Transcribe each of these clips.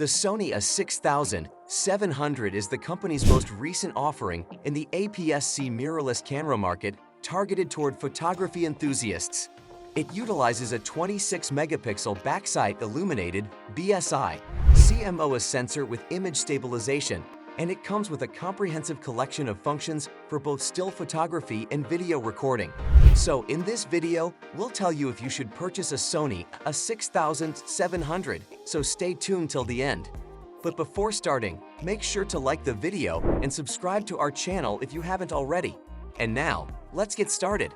The Sony A6700 is the company's most recent offering in the APS-C mirrorless camera market targeted toward photography enthusiasts. It utilizes a 26-megapixel backside illuminated BSI CMOS sensor with image stabilization, and it comes with a comprehensive collection of functions for both still photography and video recording. So in this video, we'll tell you if you should purchase a Sony A6700, so stay tuned till the end. But before starting, make sure to like the video and subscribe to our channel if you haven't already. And now, let's get started.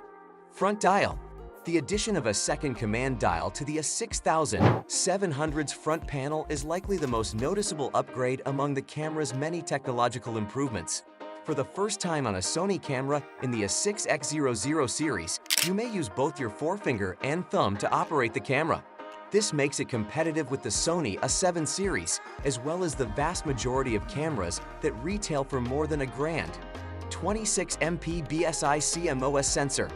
Front dial. The addition of a second command dial to the A6700's front panel is likely the most noticeable upgrade among the camera's many technological improvements. For the first time on a Sony camera in the A6X00 series, you may use both your forefinger and thumb to operate the camera. This makes it competitive with the Sony A7 series, as well as the vast majority of cameras that retail for more than $1,000. 26MP BSI CMOS sensor.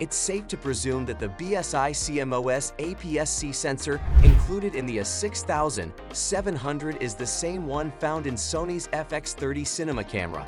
It's safe to presume that the BSI CMOS APS-C sensor included in the A6700 is the same one found in Sony's FX30 cinema camera.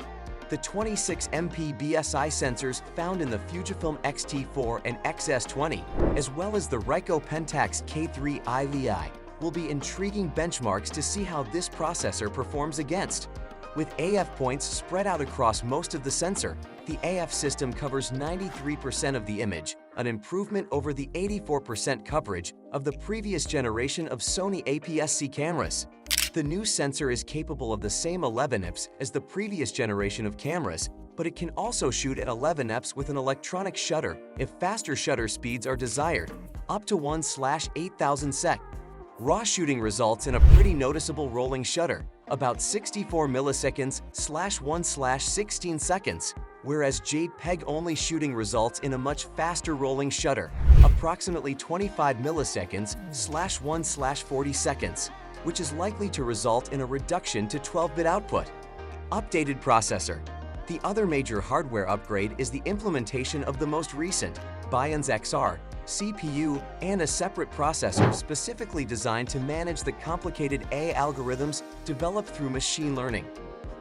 The 26MP BSI sensors found in the Fujifilm X-T4 and XS20, as well as the Ricoh Pentax K3 IVI, will be intriguing benchmarks to see how this processor performs against. With AF points spread out across most of the sensor, the AF system covers 93% of the image, an improvement over the 84% coverage of the previous generation of Sony APS-C cameras. The new sensor is capable of the same 11 IPS as the previous generation of cameras, but it can also shoot at 11 IPS with an electronic shutter if faster shutter speeds are desired, up to 1/8000 sec. Raw shooting results in a pretty noticeable rolling shutter, about 64 milliseconds /1/16 seconds, whereas JPEG-only shooting results in a much faster rolling shutter, approximately 25 milliseconds /1/40 seconds, which is likely to result in a reduction to 12-bit output. Updated processor. The other major hardware upgrade is the implementation of the most recent Bionic XR CPU and a separate processor specifically designed to manage the complicated AI algorithms developed through machine learning.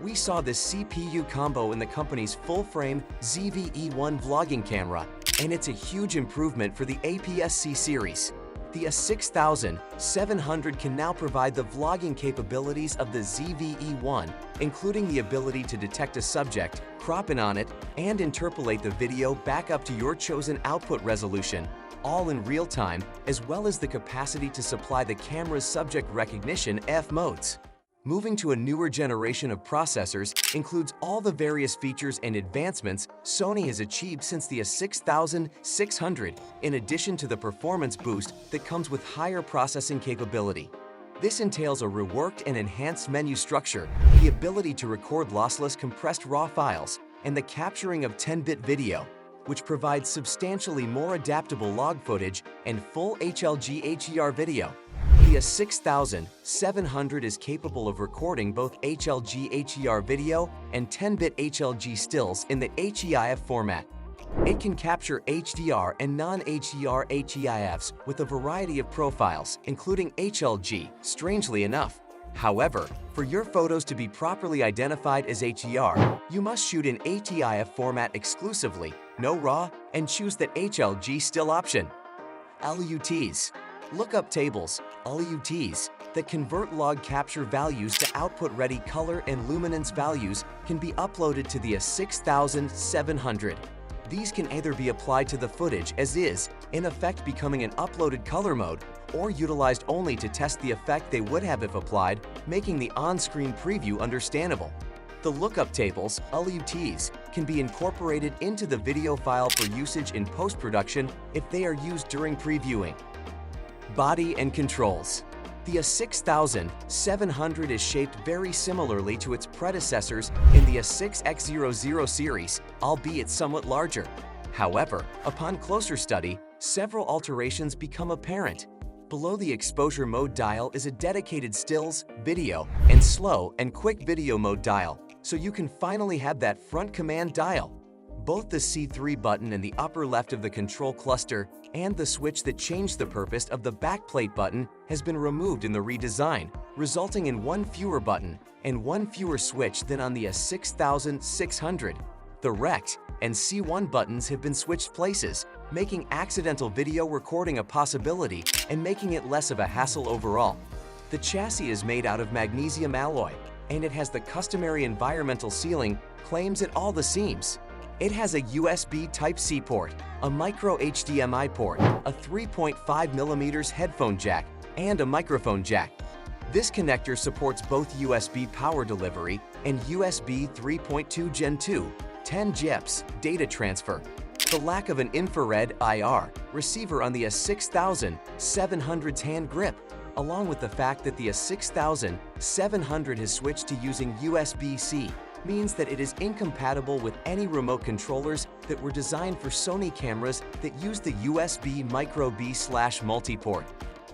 We saw this CPU combo in the company's full-frame ZV-E1 vlogging camera, and it's a huge improvement for the APS-C series. The A6700 can now provide the vlogging capabilities of the ZV-E1, including the ability to detect a subject, crop in on it, and interpolate the video back up to your chosen output resolution, all in real time, as well as the capacity to supply the camera's subject recognition F modes. Moving to a newer generation of processors includes all the various features and advancements Sony has achieved since the A6600, in addition to the performance boost that comes with higher processing capability. This entails a reworked and enhanced menu structure, the ability to record lossless compressed RAW files, and the capturing of 10-bit video, which provides substantially more adaptable log footage and full HLG HER video. The A6700 is capable of recording both HLG HER video and 10-bit HLG stills in the HEIF format. It can capture HDR and non-HDR HEIFs with a variety of profiles, including HLG, strangely enough. However, for your photos to be properly identified as HER, you must shoot in HEIF format exclusively, no RAW, and choose the HLG still option. LUTs. Lookup tables, LUTs, that convert log capture values to output-ready color and luminance values can be uploaded to the A6700. These can either be applied to the footage as is, in effect becoming an uploaded color mode, or utilized only to test the effect they would have if applied, making the on-screen preview understandable. The lookup tables, LUTs, can be incorporated into the video file for usage in post-production if they are used during previewing. Body and controls. The A6700 is shaped very similarly to its predecessors in the A6X00 series, albeit somewhat larger. However, upon closer study, several alterations become apparent. Below the exposure mode dial is a dedicated stills, video, and slow and quick video mode dial, so you can finally have that front command dial. Both the C3 button in the upper left of the control cluster and the switch that changed the purpose of the backplate button has been removed in the redesign, resulting in one fewer button and one fewer switch than on the A6600. The RECT and C1 buttons have been switched places, making accidental video recording a possibility and making it less of a hassle overall. The chassis is made out of magnesium alloy, and it has the customary environmental sealing claims at all the seams. It has a USB Type-C port, a micro HDMI port, a 3.5mm headphone jack, and a microphone jack. This connector supports both USB power delivery and USB 3.2 Gen 2, 10 GIPS data transfer. The lack of an infrared IR receiver on the A6700's hand grip, along with the fact that the A6700 has switched to using USB-C, means that it is incompatible with any remote controllers that were designed for Sony cameras that use the USB Micro B/multiport.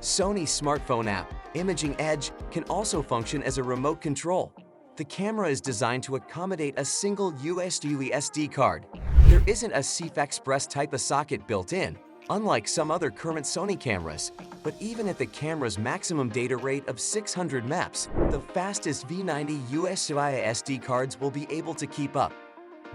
Sony's smartphone app, Imaging Edge, can also function as a remote control. The camera is designed to accommodate a single USB SD card. There isn't a CF Express type of socket built in, unlike some other current Sony cameras. But even at the camera's maximum data rate of 600 MB, the fastest V90 USB SD cards will be able to keep up.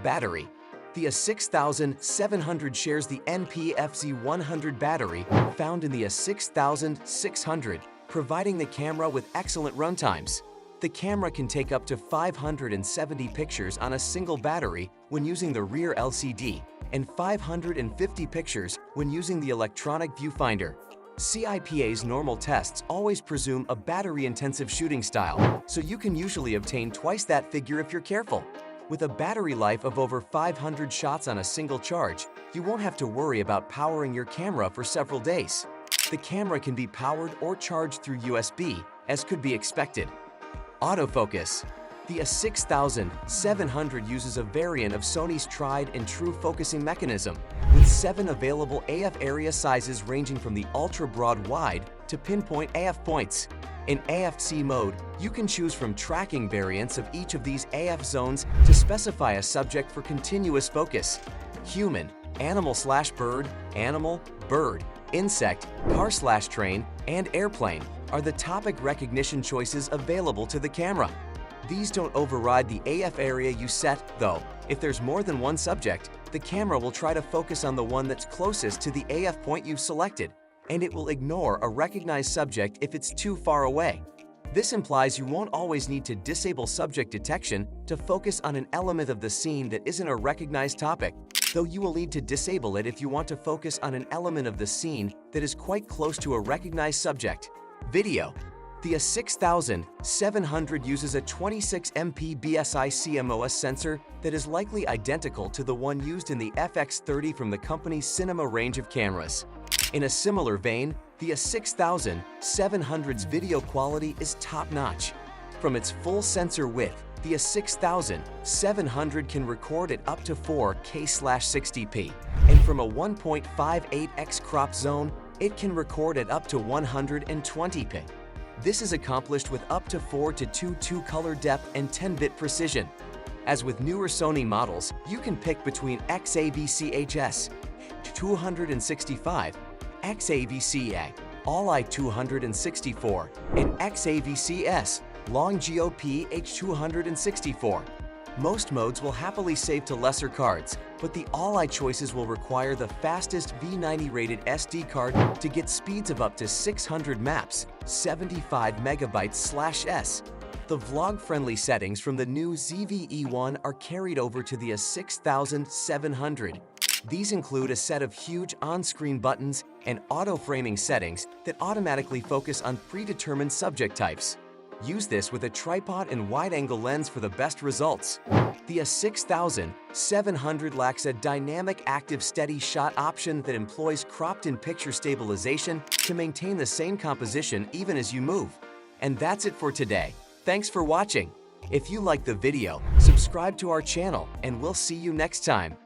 Battery. The A6700 shares the NP-FZ100 battery found in the A6600, providing the camera with excellent runtimes. The camera can take up to 570 pictures on a single battery when using the rear LCD, and 550 pictures when using the electronic viewfinder. CIPA's normal tests always presume a battery-intensive shooting style, so you can usually obtain twice that figure if you're careful. With a battery life of over 500 shots on a single charge, you won't have to worry about powering your camera for several days. The camera can be powered or charged through USB, as could be expected. Autofocus. The A6700 uses a variant of Sony's tried-and-true focusing mechanism, with 7 available AF area sizes ranging from the ultra-broad wide to pinpoint AF points. In AFC mode, you can choose from tracking variants of each of these AF zones to specify a subject for continuous focus. Human, animal/bird, animal, bird, insect, car/train, and airplane are the topic recognition choices available to the camera. These don't override the AF area you set, though. If there's more than one subject, the camera will try to focus on the one that's closest to the AF point you've selected, and it will ignore a recognized subject if it's too far away. This implies you won't always need to disable subject detection to focus on an element of the scene that isn't a recognized topic, though you will need to disable it if you want to focus on an element of the scene that is quite close to a recognized subject. Video. The A6700 uses a 26MP BSI CMOS sensor that is likely identical to the one used in the FX30 from the company's cinema range of cameras. In a similar vein, the A6700's video quality is top-notch. From its full sensor width, the A6700 can record at up to 4K/60p, and from a 1.58x crop zone, it can record at up to 120p. This is accomplished with up to 4:2 color depth and 10-bit precision. As with newer Sony models, you can pick between XAVC-HS 265, XAVC-A All-I 264, and XAVC-S Long GOP H264. Most modes will happily save to lesser cards, but the All-I choices will require the fastest V90 rated SD card to get speeds of up to 600 maps, 75 megabytes/s. The vlog-friendly settings from the new ZV-E1 are carried over to the A6700. These include a set of huge on-screen buttons and auto-framing settings that automatically focus on predetermined subject types. Use this with a tripod and wide-angle lens for the best results. The A6700 lacks a dynamic active steady shot option that employs cropped-in picture stabilization to maintain the same composition even as you move. And that's it for today. Thanks for watching. If you liked the video, subscribe to our channel and we'll see you next time.